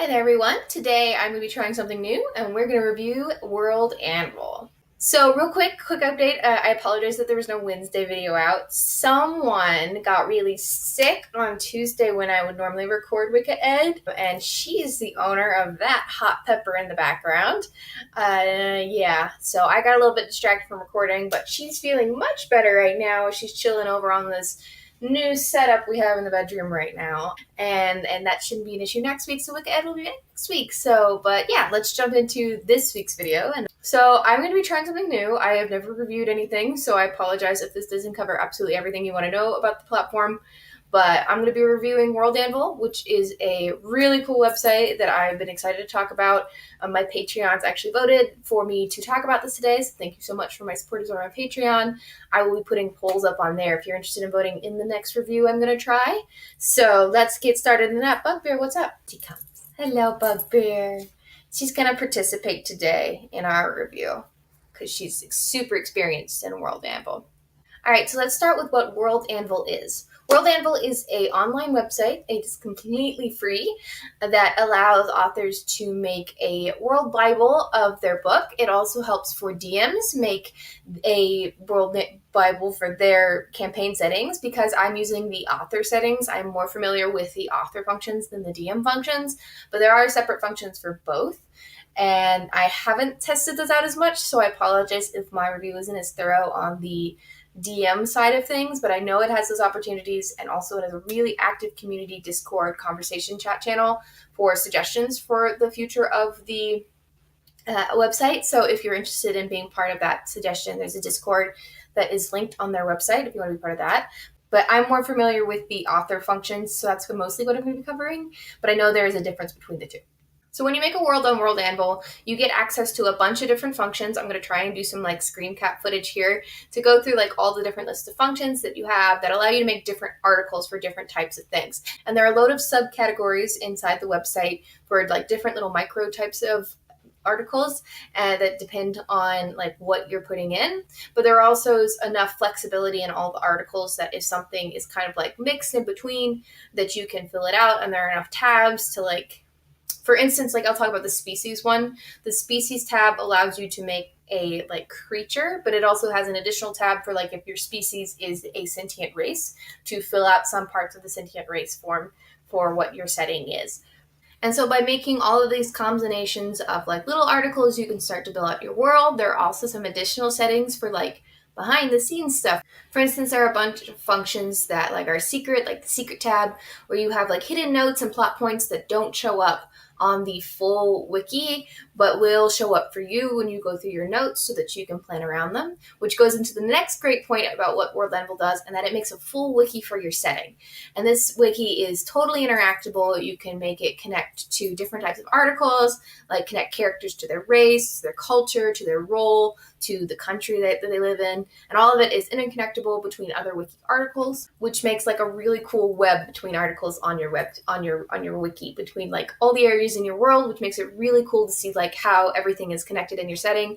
Hi there everyone. Today I'm going to be trying something new and we're going to review World Anvil. So real quick update. I apologize that there was no Wednesday video out. Someone got really sick on Tuesday when I would normally record Wicked Ed, and she's the owner of that hot pepper in the background. So I got a little bit distracted from recording, but she's feeling much better right now. She's chilling over on this new setup we have in the bedroom right now, and that shouldn't be an issue next week. So Wicked Ed will be next week. But yeah, let's jump into this week's video. And so I'm going to be trying something new. I have never reviewed anything, so I apologize if this doesn't cover absolutely everything you want to know about the platform. But I'm going to be reviewing World Anvil, which is a really cool website that I've been excited to talk about. My Patreons actually voted for me to talk about this today, so thank you so much for my supporters on my Patreon. I will be putting polls up on there if you're interested in voting in the next review I'm going to try. So let's get started in that. Bugbear, what's up? She comes. Hello, Bugbear. She's going to participate today in our review because she's super experienced in World Anvil. All right, so let's start with what World Anvil is. World Anvil is an online website. It's completely free that allows authors to make a world Bible of their book. It also helps for DMs make a world Bible for their campaign settings. Because I'm using the author settings, I'm more familiar with the author functions than the DM functions, but there are separate functions for both. And I haven't tested those out as much, so I apologize if my review isn't as thorough on the DM side of things, but I know it has those opportunities, and also it has a really active community Discord conversation chat channel for suggestions for the future of the website. So if you're interested in being part of that suggestion, there's a Discord that is linked on their website if you want to be part of that. But I'm more familiar with the author functions, so that's mostly what I'm going to be covering, but I know there is a difference between the two. So when you make a world on World Anvil, you get access to a bunch of different functions. I'm going to try and do some screen cap footage here to go through all the different lists of functions that you have that allow you to make different articles for different types of things. And there are a load of subcategories inside the website for different little micro types of articles that depend on what you're putting in. But there also is enough flexibility in all the articles that if something is kind of mixed in between, that you can fill it out, and there are enough tabs to for instance, I'll talk about the species one. The species tab allows you to make a creature, but it also has an additional tab for if your species is a sentient race, to fill out some parts of the sentient race form for what your setting is. And so by making all of these combinations of little articles, you can start to build out your world. There are also some additional settings for behind the scenes stuff. For instance, there are a bunch of functions that are secret, the secret tab, where you have hidden notes and plot points that don't show up on the full wiki, but will show up for you when you go through your notes so that you can plan around them, which goes into the next great point about what World Anvil does, and that it makes a full wiki for your setting. And this wiki is totally interactable. You can make it connect to different types of articles, connect characters to their race, their culture, to their role, to the country that they live in, and all of it is interconnectable between other wiki articles, which makes a really cool web between articles on your wiki, between all the areas in your world, which makes it really cool to see how everything is connected in your setting.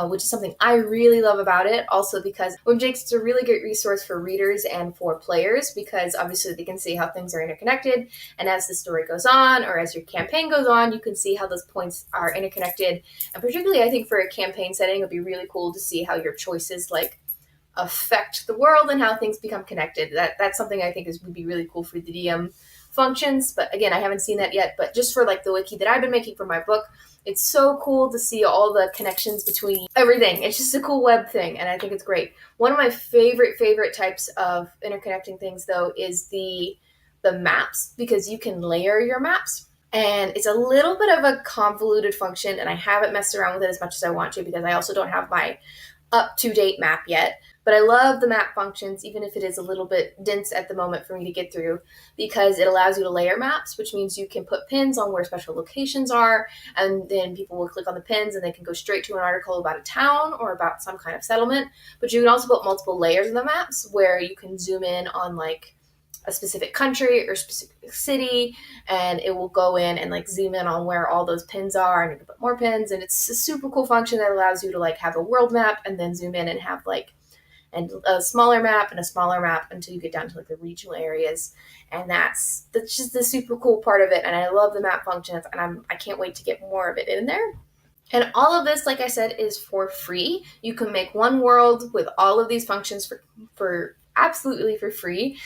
Which is something I really love about it. Also because it's a really great resource for readers and for players, because obviously they can see how things are interconnected, and as the story goes on, or as your campaign goes on, you can see how those points are interconnected. And particularly I think for a campaign setting, it would be really cool to see how your choices affect the world and how things become connected. That's something I think would be really cool for the DM functions. But again, I haven't seen that yet, but just for the wiki that I've been making for my book, it's so cool to see all the connections between everything. It's just a cool web thing, and I think it's great. One of my favorite types of interconnecting things, though, is the maps, because you can layer your maps. And it's a little bit of a convoluted function, and I haven't messed around with it as much as I want to, because I also don't have my up-to-date map yet. But I love the map functions, even if it is a little bit dense at the moment for me to get through, because it allows you to layer maps, which means you can put pins on where special locations are, and then people will click on the pins and they can go straight to an article about a town or about some kind of settlement. But you can also put multiple layers of the maps where you can zoom in on a specific country or specific city, and it will go in and zoom in on where all those pins are, and you can put more pins. And it's a super cool function that allows you to have a world map and then zoom in and have and a smaller map and a smaller map until you get down to like the regional areas. And that's just the super cool part of it. And I love the map functions, and I can't wait to get more of it in there. And all of this, like I said, is for free. You can make one world with all of these functions for absolutely for free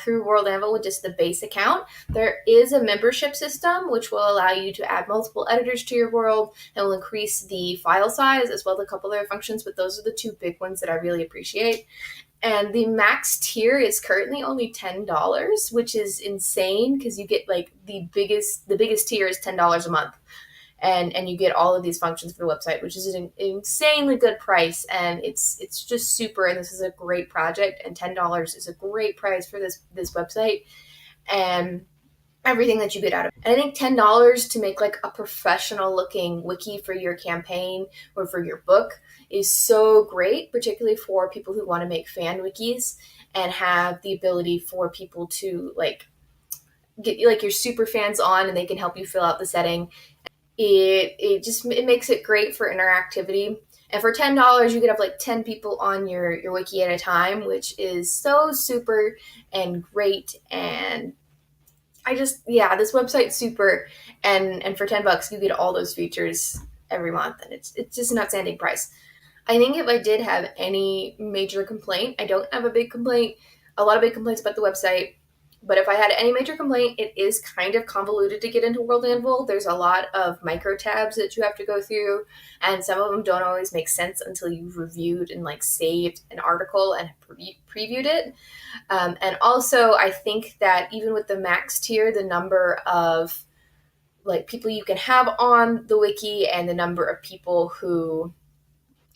through World Anvil with just the base account. There is a membership system which will allow you to add multiple editors to your world and will increase the file size as well as a couple other functions, but those are the two big ones that I really appreciate. And the max tier is currently only $10, which is insane because you get like the biggest tier is $10 a month. And you get all of these functions for the website, which is an insanely good price, and it's just super. And this is a great project, and $10 is a great price for this website and everything that you get out of it. And I think $10 to make like a professional looking wiki for your campaign or for your book is so great, particularly for people who want to make fan wikis and have the ability for people to like get like your super fans on, and they can help you fill out the setting. It makes it great for interactivity. And for $10, you could have like 10 people on your wiki at a time, which is so super and great. And this website's super. And for $10, you get all those features every month, and it's just an outstanding price. I think if I did have any major complaint, I don't have a lot of big complaints about the website. But if I had any major complaint, it is kind of convoluted to get into World Anvil. There's a lot of micro tabs that you have to go through, and some of them don't always make sense until you've reviewed and like saved an article and previewed it. And also, I think that even with the max tier, the number of like people you can have on the wiki and the number of people who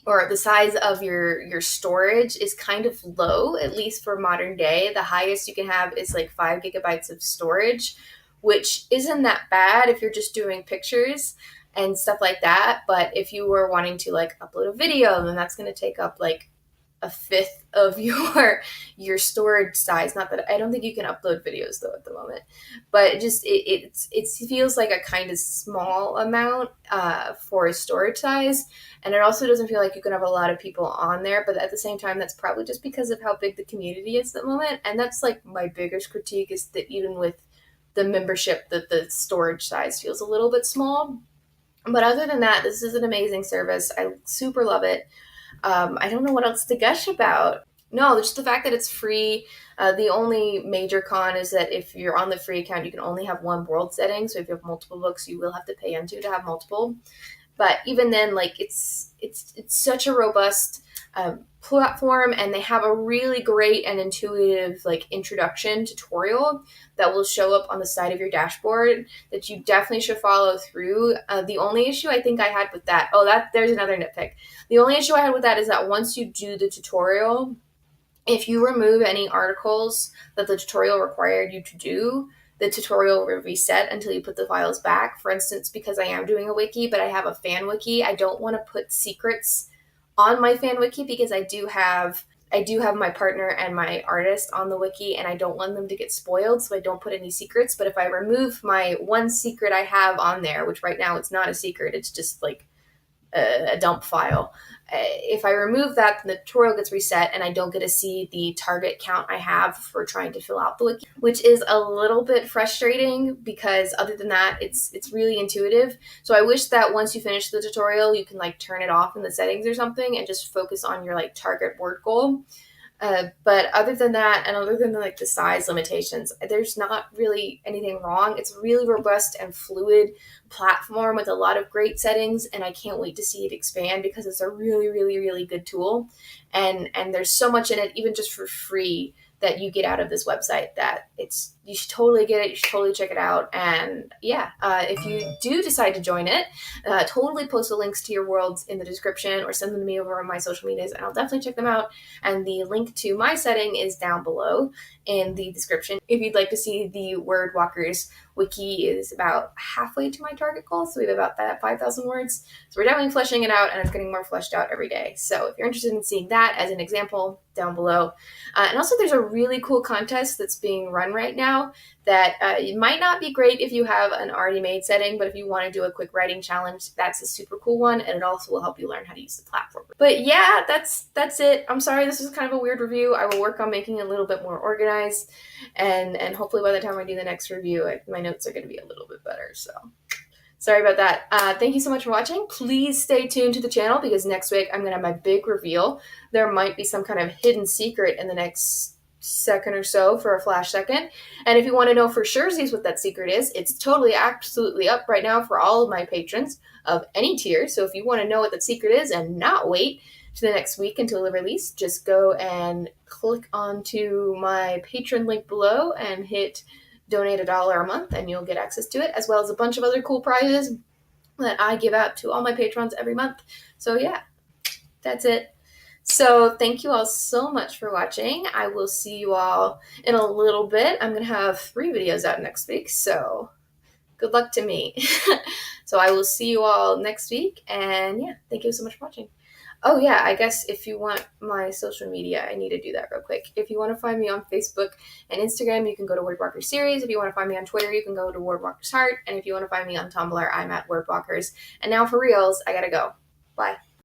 or the size of your storage is kind of low, at least for modern day. The highest you can have is like 5 gigabytes of storage, which isn't that bad if you're just doing pictures and stuff like that. But if you were wanting to like upload a video, then that's going to take up like a fifth of your storage size. Not that I don't think you can upload videos though at the moment, but it feels like a kind of small amount for a storage size, and it also doesn't feel like you can have a lot of people on there. But at the same time, that's probably just because of how big the community is at the moment, and that's like my biggest critique is that even with the membership, that the storage size feels a little bit small. But other than that, this is an amazing service. I super love it. I don't know what else to gush about. No, just the fact that it's free. The only major con is that if you're on the free account, you can only have one world setting. So if you have multiple books, you will have to pay into to have multiple. But even then, like it's such a robust platform, and they have a really great and intuitive like introduction tutorial that will show up on the side of your dashboard that you definitely should follow through. The only issue I think I had with that, there's another nitpick. The only issue I had with that is that once you do the tutorial, if you remove any articles that the tutorial required you to do, the tutorial will reset until you put the files back. For instance, because I am doing a wiki, but I have a fan wiki, I don't want to put secrets on my fan wiki because I do have my partner and my artist on the wiki, and I don't want them to get spoiled, so I don't put any secrets. But if I remove my one secret I have on there, which right now it's not a secret, it's just like a dump file. If I remove that, then the tutorial gets reset and I don't get to see the target count I have for trying to fill out the wiki, which is a little bit frustrating because other than that, it's really intuitive. So I wish that once you finish the tutorial, you can like turn it off in the settings or something and just focus on your like target word goal. But other than that, and other than like the size limitations, there's not really anything wrong. It's a really robust and fluid platform with a lot of great settings, and I can't wait to see it expand because it's a really, really, really good tool. And there's so much in it, even just for free, that you get out of this website that you should totally get it. You should totally check it out. And yeah, if you do decide to join it, totally post the links to your worlds in the description or send them to me over on my social medias, and I'll definitely check them out. And the link to my setting is down below in the description. If you'd like to see the Word Walkers wiki is about halfway to my target goal, so we have about that 5,000 words. So we're definitely fleshing it out, and it's getting more fleshed out every day. So if you're interested in seeing that as an example, down below. And also there's a really cool contest that's being run right now now that it might not be great if you have an already made setting, but if you want to do a quick writing challenge, that's a super cool one, and it also will help you learn how to use the platform. But yeah, that's it. I'm sorry this was kind of a weird review. I will work on making it a little bit more organized, and hopefully by the time I do the next review, my notes are going to be a little bit better. So sorry about that. Thank you so much for watching. Please stay tuned to the channel because next week I'm going to have my big reveal. There might be some kind of hidden secret in the next second or so for a flash second. And if you want to know for sure what that secret is, it's totally absolutely up right now for all of my patrons of any tier. So if you want to know what that secret is and not wait to the next week until the release, just go and click onto my patron link below and hit donate $1 a month and you'll get access to it, as well as a bunch of other cool prizes that I give out to all my patrons every month. So yeah, that's it. So thank you all so much for watching. I will see you all in a little bit. I'm going to have 3 videos out next week, so good luck to me. So I will see you all next week, and yeah, thank you so much for watching. Oh yeah, I guess if you want my social media, I need to do that real quick. If you want to find me on Facebook and Instagram, you can go to Wordwalker Series. If you want to find me on Twitter, you can go to amelias-hart. And if you want to find me on Tumblr, I'm at Wordwalkers. And now for reals, I gotta go. Bye.